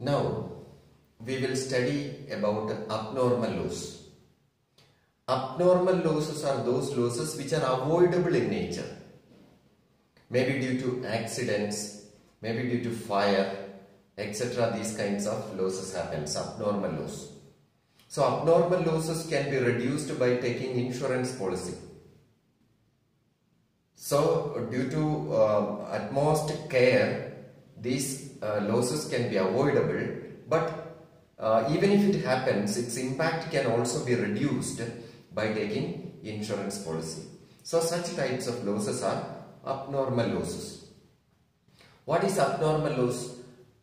Now we will study about abnormal loss. Abnormal losses are those losses which are avoidable in nature. Maybe due to accidents, maybe due to fire, etc. These kinds of losses happens, abnormal loss. So abnormal losses can be reduced by taking insurance policy. So due to utmost care, these losses can be avoidable, but even if it happens, its impact can also be reduced by taking insurance policy. So such types of losses are abnormal losses. What is abnormal loss?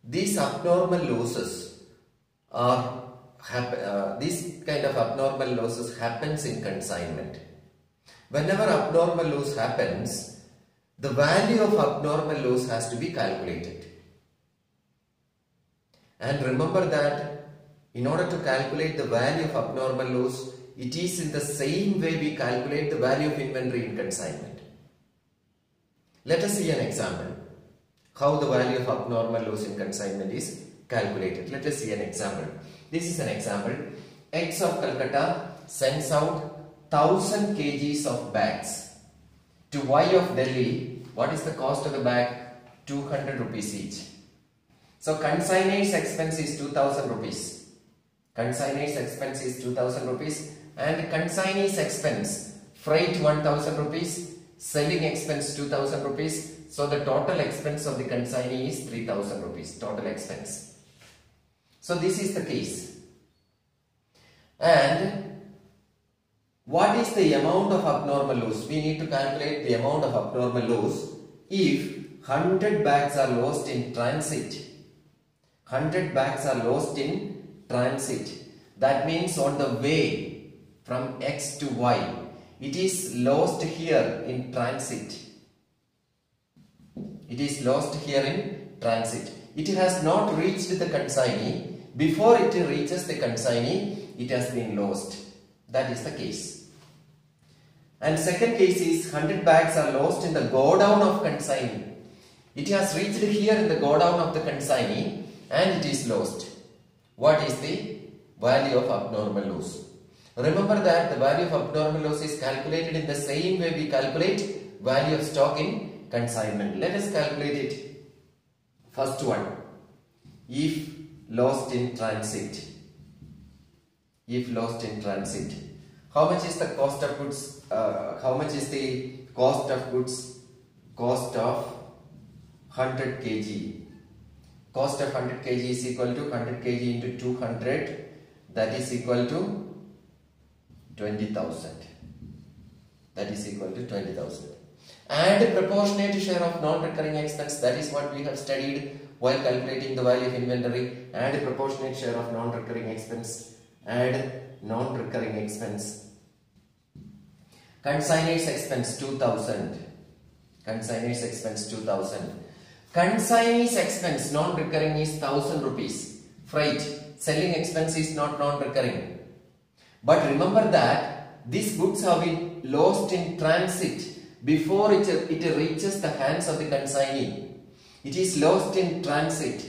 These abnormal losses are this kind of abnormal losses happens in consignment. Whenever abnormal loss happens, the value of abnormal loss has to be calculated. And remember that in order to calculate the value of abnormal loss, it is in the same way we calculate the value of inventory in consignment. Let us see an example how the value of abnormal loss in consignment is calculated. Let us see an example. This is an example. X of Calcutta sends out 1000 kgs of bags to Y of Delhi. What is the cost of the bag? 200 rupees each. So consignor's expense is 2000 rupees. Consignor's expense is 2000 rupees and consignee's expense, freight 1000 rupees, selling expense 2000 rupees. So the total expense of the consignee is 3000 rupees, total expense. So this is the case. And what is the amount of abnormal loss? We need to calculate the amount of abnormal loss if 100 bags are lost in transit. 100 bags are lost in transit. That means on the way from X to Y, it is lost here in transit. It is lost here in transit. It has not reached the consignee. Before it reaches the consignee, it has been lost. That is the case. And second case is 100 bags are lost in the godown of consignee. It has reached here in the godown of the consignee and it is lost. What is the value of abnormal loss? Remember that the value of abnormal loss is calculated in the same way we calculate value of stock in consignment. Let us calculate it. First one, if lost in transit. If lost in transit, how much is the cost of goods? How much is the cost of goods? Cost of 100 kg. Cost of 100 kg is equal to 100 kg into 200. That is equal to 20,000. That is equal to 20,000. And proportionate share of non-recurring expense. That is what we have studied while calculating the value of inventory. And proportionate share of non-recurring expense. Add non-recurring expense. Consignor's expense 2000. Consignor's expense 2000. Consignee's expense non-recurring is 1000 rupees. Freight, selling expense is not non-recurring. But remember that these goods have been lost in transit before it reaches the hands of the consignee. It is lost in transit.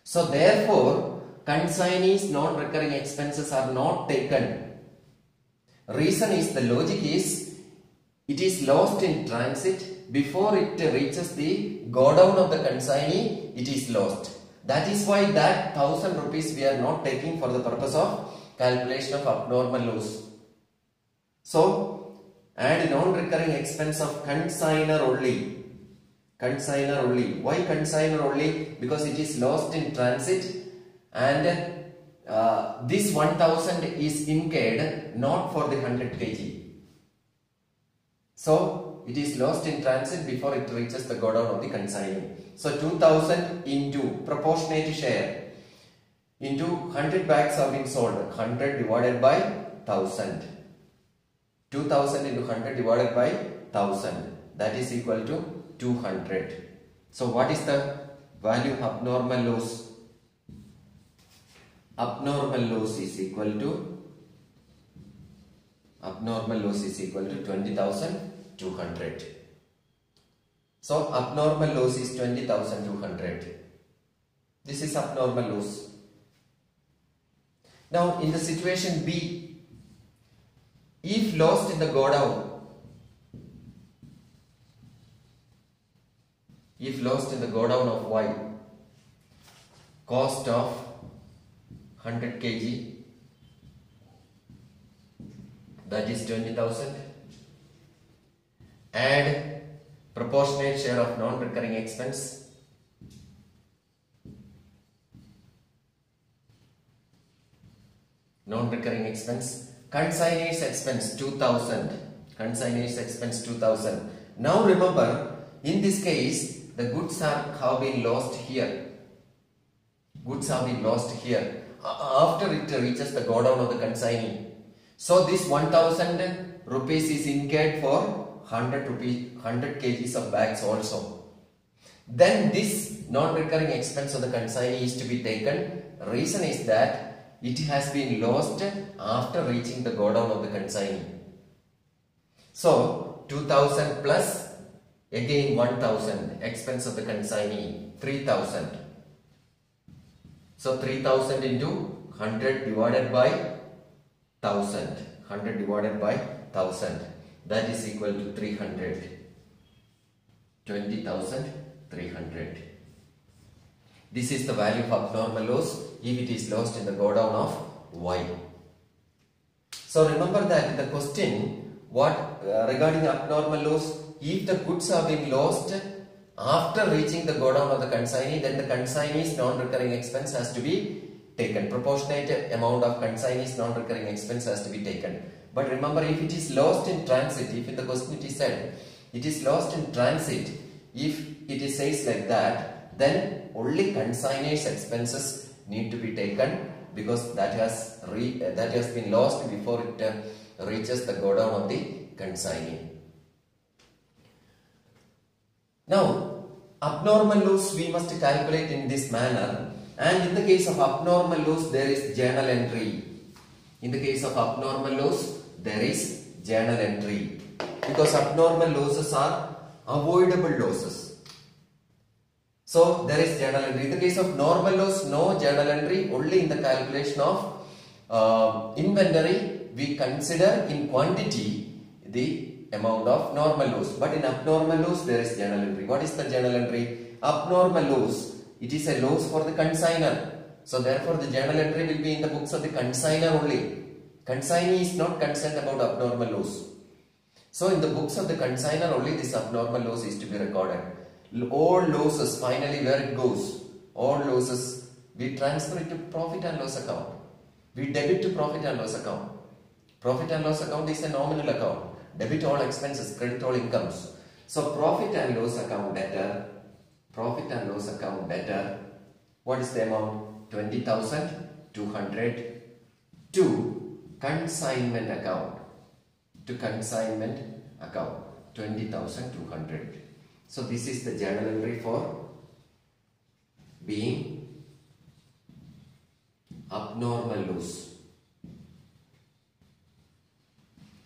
So therefore, consignee's non-recurring expenses are not taken. Reason is, the logic is, it is lost in transit. Before it reaches the godown of the consignee, it is lost. That is why that 1000 rupees we are not taking for the purpose of calculation of abnormal loss. So, add non-recurring expense of consignor only. Consignor only. Why consignor only? Because it is lost in transit and this 1000 is incurred not for the 100 kg. So, it is lost in transit before it reaches the godown of the consignee. So, 2000 into proportionate share into 100 bags have been sold. 100 divided by 1000. 2000 into 100 divided by 1000. That is equal to 200. So, what is the value of abnormal loss? Abnormal loss is equal to 20,200. So abnormal loss is 20,200. This is abnormal loss. Now in the situation B, if lost in the go down, if lost in the go down of Y, cost of 100 kg, that is 20,000, add proportionate share of non-recurring expense, non-recurring expense, consignee's expense 2000, consignee's expense 2000. Now remember, in this case the goods have been lost here. Goods have been lost here after it reaches the go down of the consignee. So this 1000 rupees is incurred for 100 kgs of bags also. Then this non-recurring expense of the consignee is to be taken. Reason is that it has been lost after reaching the go down of the consignee. So 2000 plus again 1000 expense of the consignee 3000. So 3000 into 100 divided by 1000. 100 divided by 1000. That is equal to 300. 20,300. This is the value of abnormal loss if it is lost in the go down of Y. So remember that in the question, regarding abnormal loss, if the goods have been lost after reaching the go down of the consignee, then the consignee's non-recurring expense has to be taken. Proportionate amount of consignee's non-recurring expense has to be taken. But remember, if it is lost in transit, if in the question it is said it is lost in transit, if it is says like that, then only consignee's expenses need to be taken, because that has been lost before it reaches the go down of the consignee. Now, abnormal loss we must calculate in this manner, and in the case of abnormal loss there is journal entry. In the case of abnormal loss there is journal entry, because abnormal losses are avoidable losses. So there is journal entry. In the case of normal loss, no journal entry, only in the calculation of inventory we consider in quantity the amount of normal loss, but in abnormal loss there is journal entry. What is the journal entry? Abnormal loss, it is a loss for the consignor, so therefore the journal entry will be in the books of the consignor only. Consignee is not concerned about abnormal loss, so in the books of the consignor only this abnormal loss is to be recorded. All losses, finally where it goes, all losses we transfer it to profit and loss account, we debit to profit and loss account. Profit and loss account is a nominal account. Debit all expenses, credit all incomes. So profit and loss account debtor, profit and loss account debtor, what is the amount? 20,200 to consignment account, to consignment account 20,200. So this is the journal entry for being abnormal loss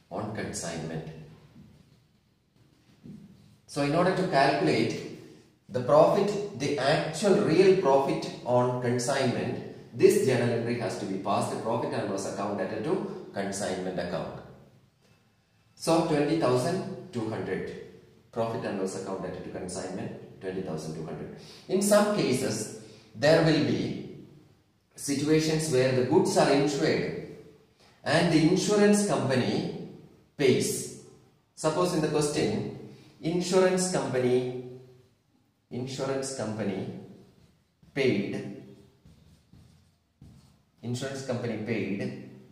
on consignment. So in order to calculate the profit, the actual real profit on consignment, this journal entry has to be passed the profit and loss account debtor to consignment account. So 20,200 profit and loss account debtor to consignment 20,200. In some cases there will be situations where the goods are insured and the insurance company pays. Suppose in the question, insurance company paid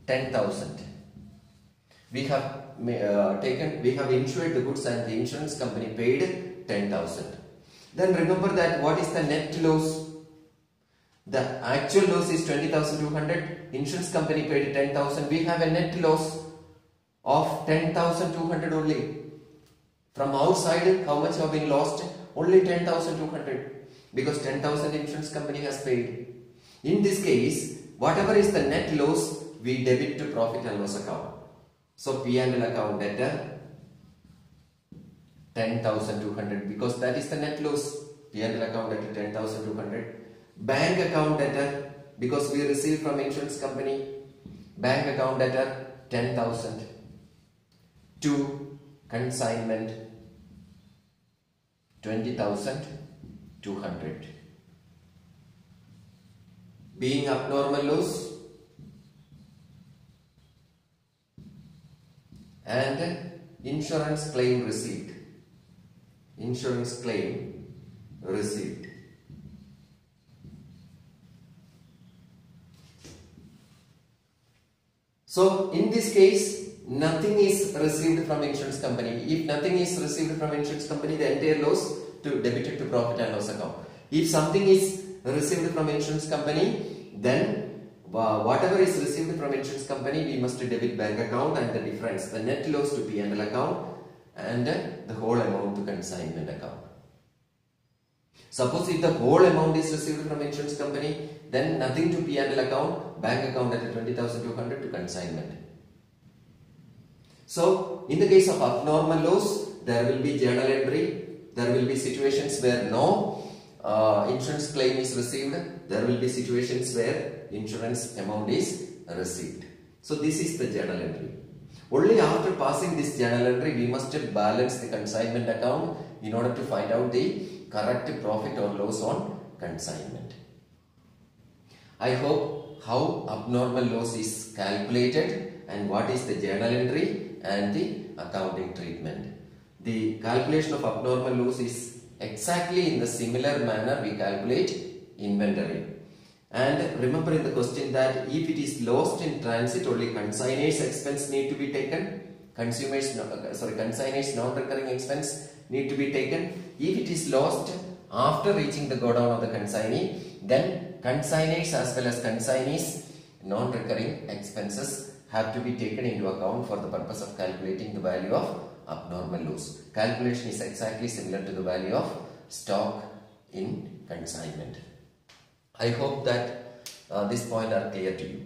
10,000. We have insured the goods and the insurance company paid 10,000. Then remember that what is the net loss? The actual loss is 20,200. Insurance company paid 10,000. We have a net loss of 10,200 only. From outside, how much have been lost? Only 10,200, because 10,000 insurance company has paid. In this case, whatever is the net loss, we debit to profit and loss account. So P&L account debtor 10,200, because that is the net loss. P&L account debtor 10,200. bank account debtor, because we received from insurance company, bank account debtor 10,000, to consignment 20,200. Being abnormal loss and insurance claim received. Insurance claim received. So in this case, nothing is received from insurance company. If nothing is received from insurance company, the entire loss to debited to profit and loss account. If something is received from insurance company, then whatever is received from insurance company, we must debit bank account and the difference, the net loss to P&L account and the whole amount to consignment account. Suppose if the whole amount is received from insurance company, then nothing to P&L account, bank account at 20,200 to consignment. So in the case of abnormal loss, there will be journal entry. There will be situations where no insurance claim is received. There will be situations where insurance amount is received. So this is the journal entry. Only after passing this journal entry, we must balance the consignment account in order to find out the correct profit or loss on consignment. I hope how abnormal loss is calculated and what is the journal entry and the accounting treatment. The calculation of abnormal loss is exactly in the similar manner we calculate inventory. And remember in the question that if it is lost in transit, only consignor's expense need to be taken. Consignor's non-recurring expense need to be taken. If it is lost after reaching the godown of the consignee, then consignor's as well as consignee's non-recurring expenses have to be taken into account for the purpose of calculating the value of abnormal loss. Calculation is exactly similar to the value of stock in consignment. I hope that this point are clear to you.